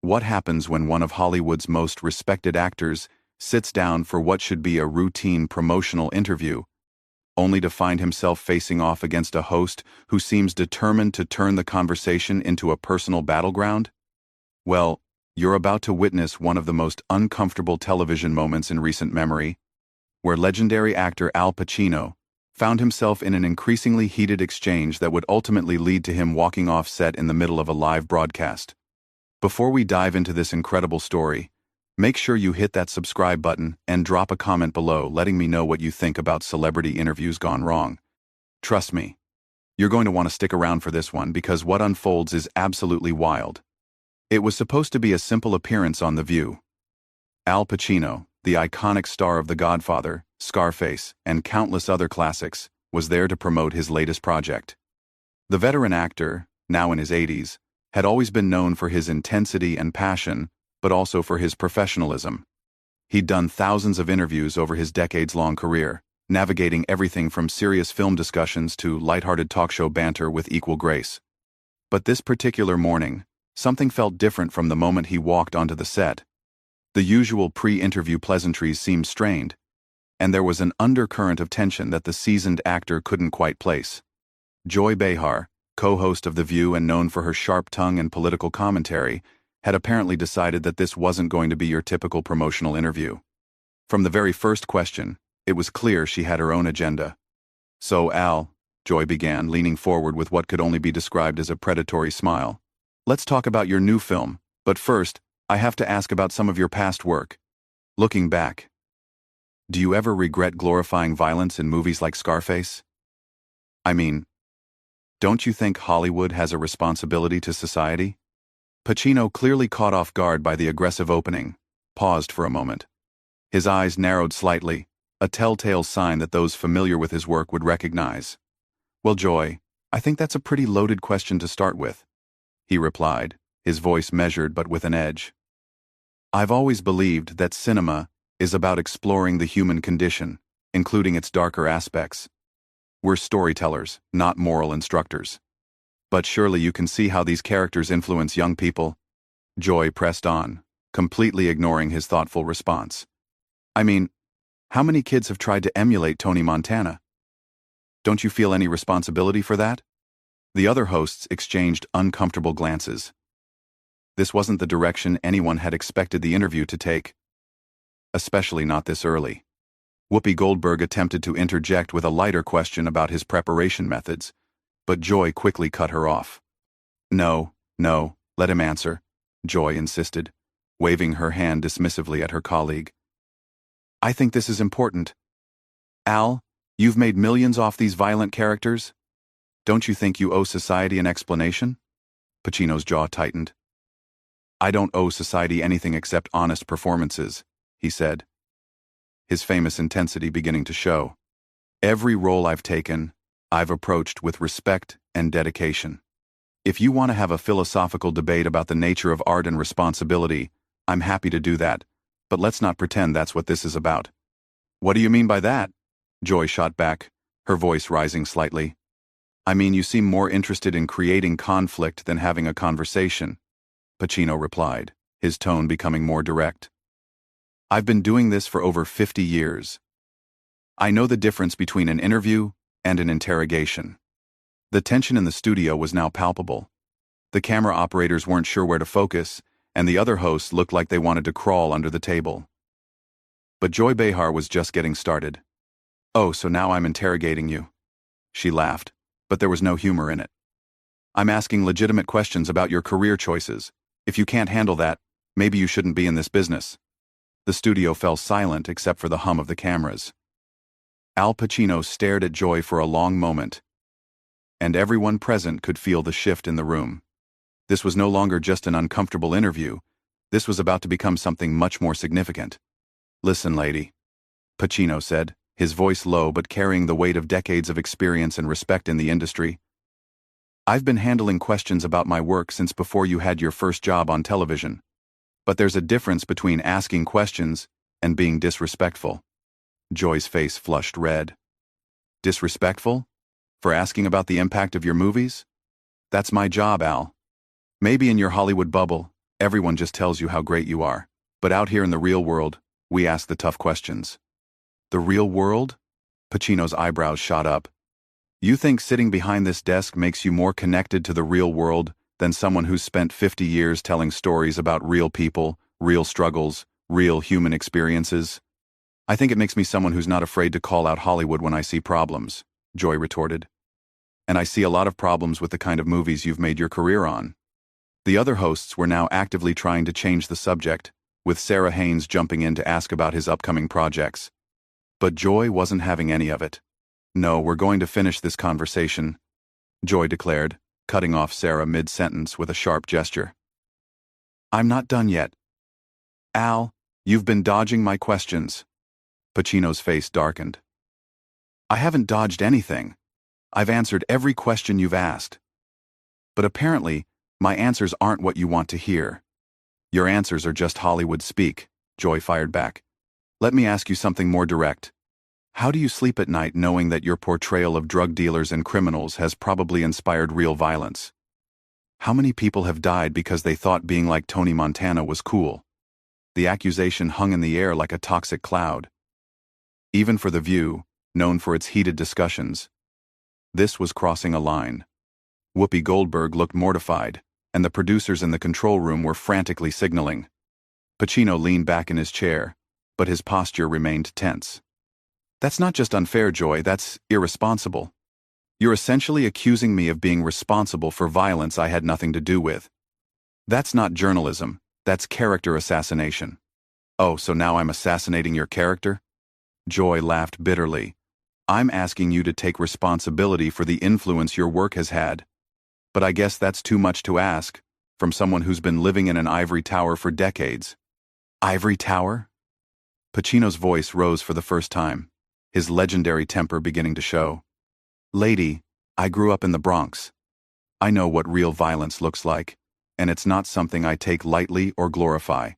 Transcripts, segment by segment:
What happens when one of Hollywood's most respected actors sits down for what should be a routine promotional interview, only to find himself facing off against a host who seems determined to turn the conversation into a personal battleground? Well, you're about to witness one of the most uncomfortable television moments in recent memory, where legendary actor Al Pacino found himself in an increasingly heated exchange that would ultimately lead to him walking off set in the middle of a live broadcast. Before we dive into this incredible story, make sure you hit that subscribe button and drop a comment below letting me know what you think about celebrity interviews gone wrong. Trust me, you're going to want to stick around for this one because what unfolds is absolutely wild. It was supposed to be a simple appearance on The View. Al Pacino, the iconic star of The Godfather, Scarface, and countless other classics, was there to promote his latest project. The veteran actor, now in his 80s, had always been known for his intensity and passion, but also for his professionalism. He'd done thousands of interviews over his decades-long career, navigating everything from serious film discussions to lighthearted talk show banter with equal grace. But this particular morning, something felt different from the moment he walked onto the set. The usual pre-interview pleasantries seemed strained, and there was an undercurrent of tension that the seasoned actor couldn't quite place. Joy Behar, co-host of The View and known for her sharp tongue and political commentary, had apparently decided that this wasn't going to be your typical promotional interview. From the very first question, it was clear she had her own agenda. "So, Al," Joy began, leaning forward with what could only be described as a predatory smile, "let's talk about your new film, but first, I have to ask about some of your past work. Looking back, do you ever regret glorifying violence in movies like Scarface? I mean, don't you think Hollywood has a responsibility to society?" Pacino, clearly caught off guard by the aggressive opening, paused for a moment. His eyes narrowed slightly, a telltale sign that those familiar with his work would recognize. "Well, Joy, I think that's a pretty loaded question to start with," he replied, his voice measured but with an edge. "I've always believed that cinema is about exploring the human condition, including its darker aspects. We're storytellers, not moral instructors. But surely you can see how these characters influence young people?" Joy pressed on, completely ignoring his thoughtful response. "I mean, how many kids have tried to emulate Tony Montana? Don't you feel any responsibility for that?" The other hosts exchanged uncomfortable glances. This wasn't the direction anyone had expected the interview to take. Especially not this early. Whoopi Goldberg attempted to interject with a lighter question about his preparation methods, but Joy quickly cut her off. No, let him answer," Joy insisted, waving her hand dismissively at her colleague. "I think this is important. Al, you've made millions off these violent characters. Don't you think you owe society an explanation?" Pacino's jaw tightened. "I don't owe society anything except honest performances," he said, his famous intensity beginning to show. "Every role I've taken, I've approached with respect and dedication. If you want to have a philosophical debate about the nature of art and responsibility, I'm happy to do that, but let's not pretend that's what this is about." "What do you mean by that?" Joy shot back, her voice rising slightly. "I mean, you seem more interested in creating conflict than having a conversation," Pacino replied, his tone becoming more direct. "I've been doing this for over 50 years. I know the difference between an interview and an interrogation." The tension in the studio was now palpable. The camera operators weren't sure where to focus, and the other hosts looked like they wanted to crawl under the table. But Joy Behar was just getting started. "Oh, so now I'm interrogating you." She laughed, but there was no humor in it. "I'm asking legitimate questions about your career choices. If you can't handle that, maybe you shouldn't be in this business." The studio fell silent except for the hum of the cameras. Al Pacino stared at Joy for a long moment, and everyone present could feel the shift in the room. This was no longer just an uncomfortable interview. This was about to become something much more significant. "Listen, lady," Pacino said, his voice low but carrying the weight of decades of experience and respect in the industry. "I've been handling questions about my work since before you had your first job on television. But there's a difference between asking questions and being disrespectful." Joy's face flushed red. "Disrespectful? For asking about the impact of your movies? That's my job, Al. Maybe in your Hollywood bubble, Everyone just tells you how great you are. But out here in the real world, we ask the tough questions. The real world? Pacino's eyebrows shot up. You think sitting behind this desk makes you more connected to the real world than someone who's spent 50 years telling stories about real people, real struggles, real human experiences? I think it makes me someone who's not afraid to call out Hollywood when I see problems, Joy retorted. And I see a lot of problems with the kind of movies you've made your career on. The other hosts were now actively trying to change the subject, with Sarah Haynes jumping in to ask about his upcoming projects. But Joy wasn't having any of it. No, we're going to finish this conversation, Joy declared, cutting off Sarah mid-sentence with a sharp gesture. I'm not done yet. Al, you've been dodging my questions. Pacino's face darkened. I haven't dodged anything. I've answered every question you've asked. But apparently, my answers aren't what you want to hear. Your answers are just Hollywood speak, Joy fired back. Let me ask you something more direct. How do you sleep at night knowing that your portrayal of drug dealers and criminals has probably inspired real violence? How many people have died because they thought being like Tony Montana was cool? The accusation hung in the air like a toxic cloud. Even for The View, known for its heated discussions, this was crossing a line. Whoopi Goldberg looked mortified, and the producers in the control room were frantically signaling. Pacino leaned back in his chair, but his posture remained tense. That's not just unfair, Joy, that's irresponsible. You're essentially accusing me of being responsible for violence I had nothing to do with. That's not journalism, that's character assassination. Oh, so now I'm assassinating your character? Joy laughed bitterly. I'm asking you to take responsibility for the influence your work has had. But I guess that's too much to ask, from someone who's been living in an ivory tower for decades. Ivory tower? Pacino's voice rose for the first time, his legendary temper beginning to show. Lady, I grew up in the Bronx. I know what real violence looks like, and it's not something I take lightly or glorify.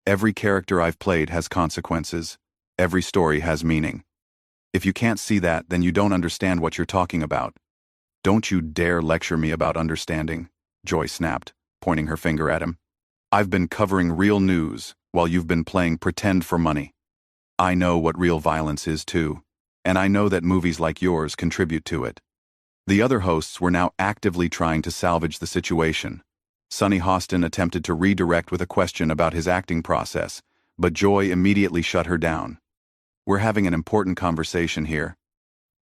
Every character I've played has consequences. Every story has meaning. If you can't see that, then you don't understand what you're talking about. Don't you dare lecture me about understanding, Joy snapped, pointing her finger at him. I've been covering real news while you've been playing pretend for money. I know what real violence is too, and I know that movies like yours contribute to it. The other hosts were now actively trying to salvage the situation. Sonny Hostin attempted to redirect with a question about his acting process, but Joy immediately shut her down. We're having an important conversation here,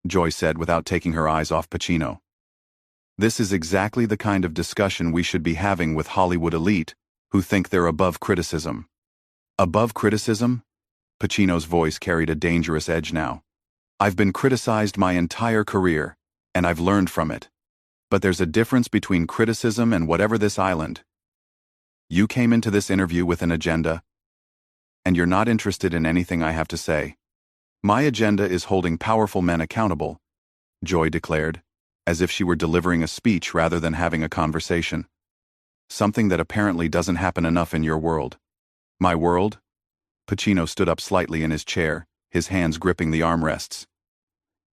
Joy said without taking her eyes off Pacino. This is exactly the kind of discussion we should be having with Hollywood elite, who think they're above criticism. Above criticism? Pacino's voice carried a dangerous edge now. I've been criticized my entire career, and I've learned from it. But there's a difference between criticism and whatever this island. You came into this interview with an agenda, and you're not interested in anything I have to say. My agenda is holding powerful men accountable, Joy declared, as if she were delivering a speech rather than having a conversation. Something that apparently doesn't happen enough in your world. My world? Pacino stood up slightly in his chair, his hands gripping the armrests.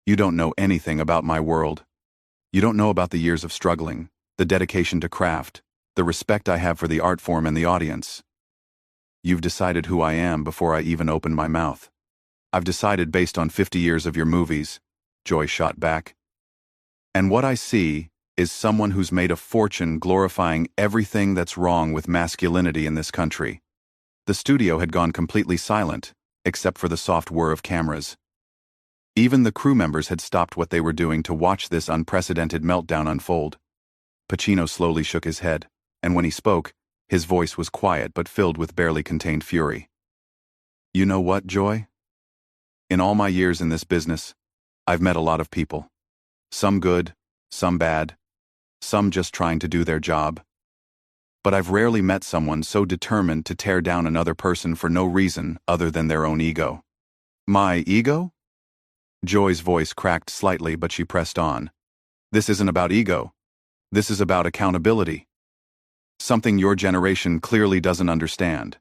You don't know anything about my world. You don't know about the years of struggling, the dedication to craft, the respect I have for the art form and the audience. You've decided who I am before I even open my mouth. I've decided based on 50 years of your movies, Joy shot back. And what I see is someone who's made a fortune glorifying everything that's wrong with masculinity in this country. The studio had gone completely silent, except for the soft whir of cameras. Even the crew members had stopped what they were doing to watch this unprecedented meltdown unfold. Pacino slowly shook his head, and when he spoke, his voice was quiet but filled with barely contained fury. You know what, Joy? In all my years in this business, I've met a lot of people. Some good, some bad, some just trying to do their job. But I've rarely met someone so determined to tear down another person for no reason other than their own ego. My ego? Joy's voice cracked slightly, but she pressed on. This isn't about ego. This is about accountability. Something your generation clearly doesn't understand.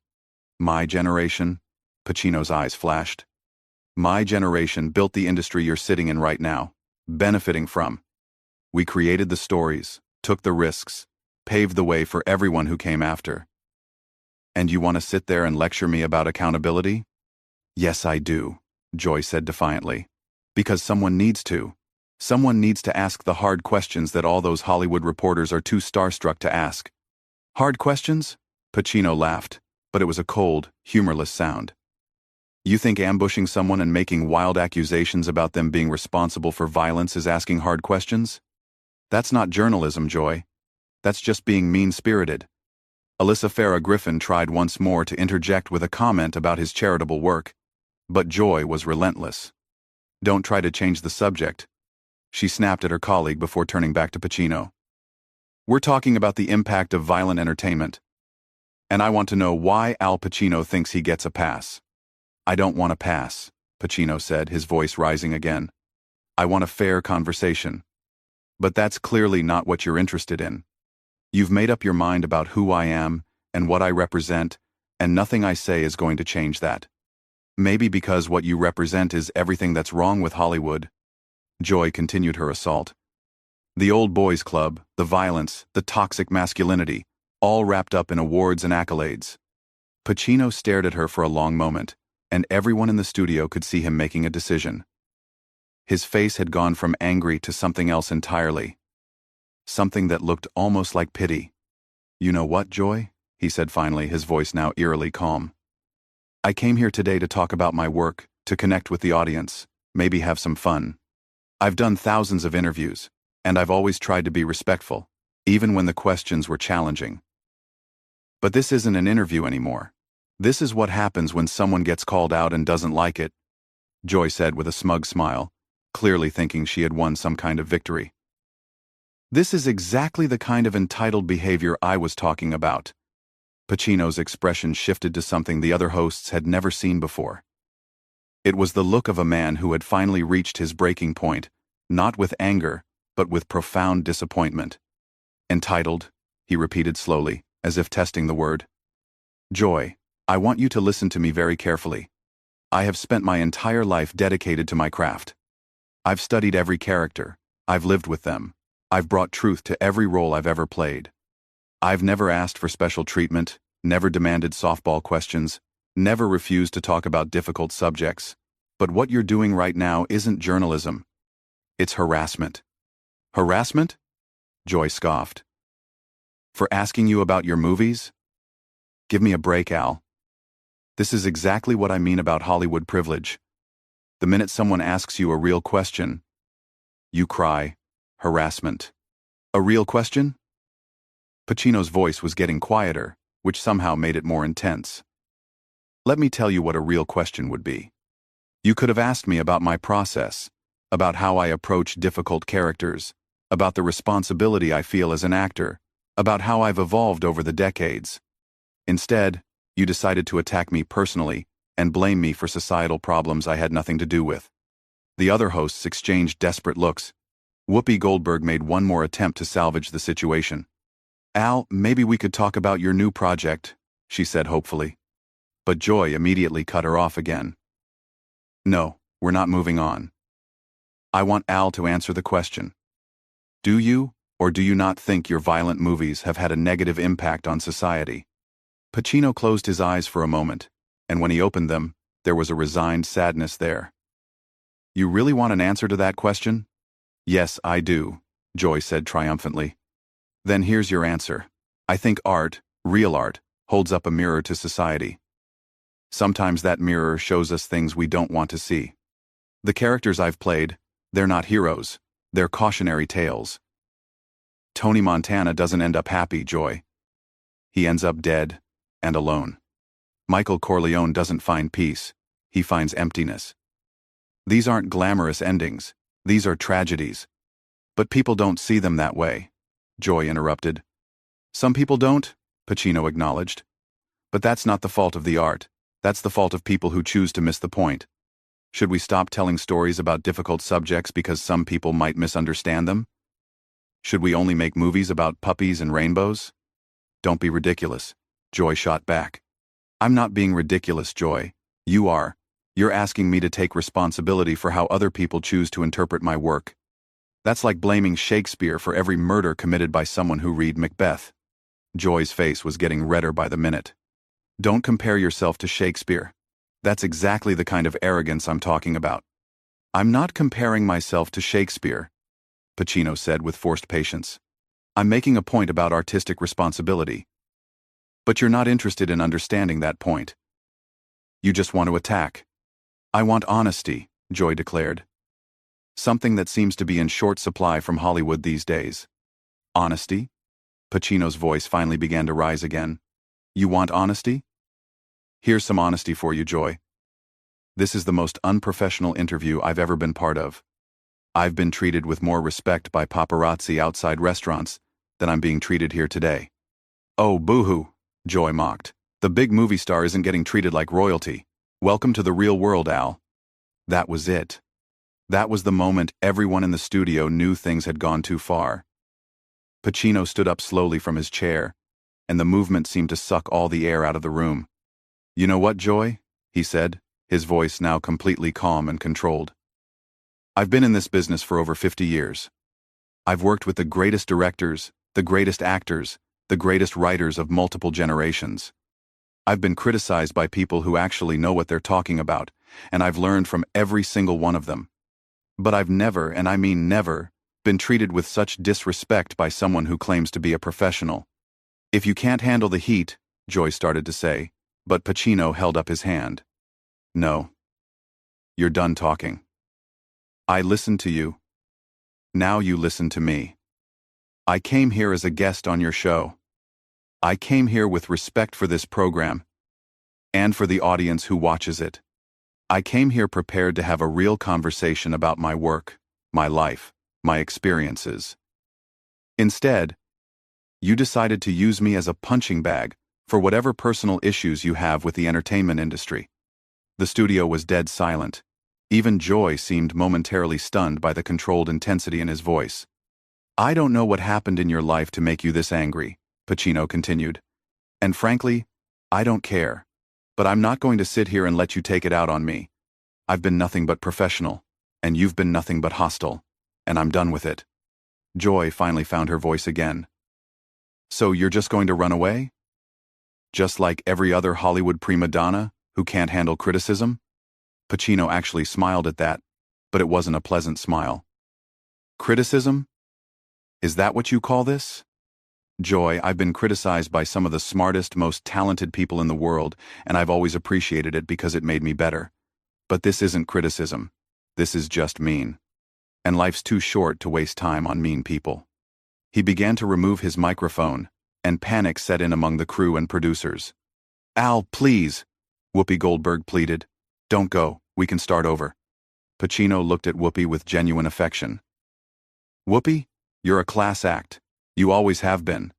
My generation? Pacino's eyes flashed. My generation built the industry you're sitting in right now, benefiting from. We created the stories, took the risks, paved the way for everyone who came after. And you want to sit there and lecture me about accountability? Yes, I do, Joy said defiantly. Because someone needs to. Someone needs to ask the hard questions that all those Hollywood reporters are too starstruck to ask. Hard questions? Pacino laughed, but it was a cold, humorless sound. You think ambushing someone and making wild accusations about them being responsible for violence is asking hard questions? That's not journalism, Joy. That's just being mean-spirited. Alyssa Farah Griffin tried once more to interject with a comment about his charitable work, but Joy was relentless. Don't try to change the subject, she snapped at her colleague before turning back to Pacino. We're talking about the impact of violent entertainment. And I want to know why Al Pacino thinks he gets a pass. I don't want a pass, Pacino said, his voice rising again. I want a fair conversation. But that's clearly not what you're interested in. You've made up your mind about who I am and what I represent, and nothing I say is going to change that. Maybe because what you represent is everything that's wrong with Hollywood. Joy continued her assault. The old boys club, the violence, the toxic masculinity, all wrapped up in awards and accolades. Pacino stared at her for a long moment, and everyone in the studio could see him making a decision. His face had gone from angry to something else entirely. Something that looked almost like pity. You know what, Joy? He said finally, his voice now eerily calm. I came here today to talk about my work, to connect with the audience, maybe have some fun. I've done thousands of interviews, and I've always tried to be respectful, even when the questions were challenging. But this isn't an interview anymore. This is what happens when someone gets called out and doesn't like it, Joy said with a smug smile, clearly thinking she had won some kind of victory. This is exactly the kind of entitled behavior I was talking about. Pacino's expression shifted to something the other hosts had never seen before. It was the look of a man who had finally reached his breaking point, not with anger, but with profound disappointment. Entitled, he repeated slowly, as if testing the word. Joy, I want you to listen to me very carefully. I have spent my entire life dedicated to my craft. I've studied every character, I've lived with them, I've brought truth to every role I've ever played. I've never asked for special treatment, never demanded softball questions, never refused to talk about difficult subjects. But what you're doing right now isn't journalism. It's harassment. Harassment? Joy scoffed. For asking you about your movies? Give me a break, Al. This is exactly what I mean about Hollywood privilege. The minute someone asks you a real question, you cry, harassment. A real question? Pacino's voice was getting quieter, which somehow made it more intense. Let me tell you what a real question would be. You could have asked me about my process, about how I approach difficult characters, about the responsibility I feel as an actor, about how I've evolved over the decades. Instead, you decided to attack me personally and blame me for societal problems I had nothing to do with. The other hosts exchanged desperate looks. Whoopi Goldberg made one more attempt to salvage the situation. Al, maybe we could talk about your new project, she said hopefully. But Joy immediately cut her off again. No, we're not moving on. I want Al to answer the question. Do you, or do you not think your violent movies have had a negative impact on society? Pacino closed his eyes for a moment, and when he opened them, there was a resigned sadness there. You really want an answer to that question? Yes, I do, Joy said triumphantly. Then here's your answer. I think art, real art, holds up a mirror to society. Sometimes that mirror shows us things we don't want to see. The characters I've played, they're not heroes, they're cautionary tales. Tony Montana doesn't end up happy, Joy. He ends up dead, and alone. Michael Corleone doesn't find peace, he finds emptiness. These aren't glamorous endings, these are tragedies. But people don't see them that way, Joy interrupted. Some people don't, Pacino acknowledged. But that's not the fault of the art. That's the fault of people who choose to miss the point. Should we stop telling stories about difficult subjects because some people might misunderstand them? Should we only make movies about puppies and rainbows? Don't be ridiculous, Joy shot back. I'm not being ridiculous, Joy. You are. You're asking me to take responsibility for how other people choose to interpret my work. That's like blaming Shakespeare for every murder committed by someone who read Macbeth. Joy's face was getting redder by the minute. Don't compare yourself to Shakespeare. That's exactly the kind of arrogance I'm talking about. I'm not comparing myself to Shakespeare, Pacino said with forced patience. I'm making a point about artistic responsibility. But you're not interested in understanding that point. You just want to attack. I want honesty, Joy declared. Something that seems to be in short supply from Hollywood these days. Honesty? Pacino's voice finally began to rise again. You want honesty? Here's some honesty for you, Joy. This is the most unprofessional interview I've ever been part of. I've been treated with more respect by paparazzi outside restaurants than I'm being treated here today. Oh, boo-hoo, Joy mocked. The big movie star isn't getting treated like royalty. Welcome to the real world, Al. That was it. That was the moment everyone in the studio knew things had gone too far. Pacino stood up slowly from his chair, and the movement seemed to suck all the air out of the room. You know what, Joy? He said, his voice now completely calm and controlled. I've been in this business for over 50 years. I've worked with the greatest directors, the greatest actors, the greatest writers of multiple generations. I've been criticized by people who actually know what they're talking about, and I've learned from every single one of them. But I've never, and I mean never, been treated with such disrespect by someone who claims to be a professional. If you can't handle the heat, Joy started to say, but Pacino held up his hand. No. You're done talking. I listened to you. Now you listen to me. I came here as a guest on your show. I came here with respect for this program, and for the audience who watches it. I came here prepared to have a real conversation about my work, my life, my experiences. Instead, you decided to use me as a punching bag for whatever personal issues you have with the entertainment industry. The studio was dead silent. Even Joy seemed momentarily stunned by the controlled intensity in his voice. I don't know what happened in your life to make you this angry, Pacino continued. And frankly, I don't care. But I'm not going to sit here and let you take it out on me. I've been nothing but professional, and you've been nothing but hostile, and I'm done with it. Joy finally found her voice again. So you're just going to run away? Just like every other Hollywood prima donna who can't handle criticism? Pacino actually smiled at that, but it wasn't a pleasant smile. Criticism? Is that what you call this? Joy, I've been criticized by some of the smartest, most talented people in the world, and I've always appreciated it because it made me better. But this isn't criticism. This is just mean. And life's too short to waste time on mean people. He began to remove his microphone, and panic set in among the crew and producers. Al, please, Whoopi Goldberg pleaded. Don't go, we can start over. Pacino looked at Whoopi with genuine affection. Whoopi, you're a class act. You always have been.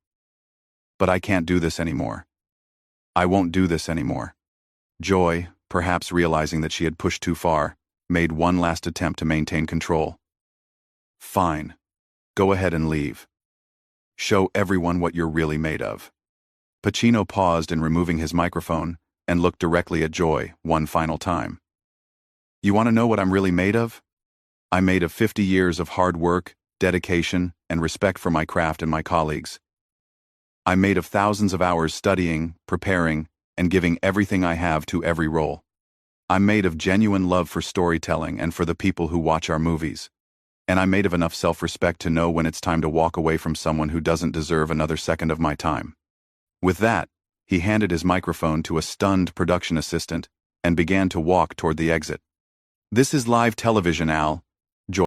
But I can't do this anymore. I won't do this anymore. Joy, perhaps realizing that she had pushed too far, made one last attempt to maintain control. Fine. Go ahead and leave. Show everyone what you're really made of. Pacino paused in removing his microphone and looked directly at Joy one final time. You want to know what I'm really made of? I'm made of 50 years of hard work, dedication, and respect for my craft and my colleagues. I'm made of thousands of hours studying, preparing, and giving everything I have to every role. I'm made of genuine love for storytelling and for the people who watch our movies. And I'm made of enough self-respect to know when it's time to walk away from someone who doesn't deserve another second of my time. With that, he handed his microphone to a stunned production assistant and began to walk toward the exit. This is live television, Al.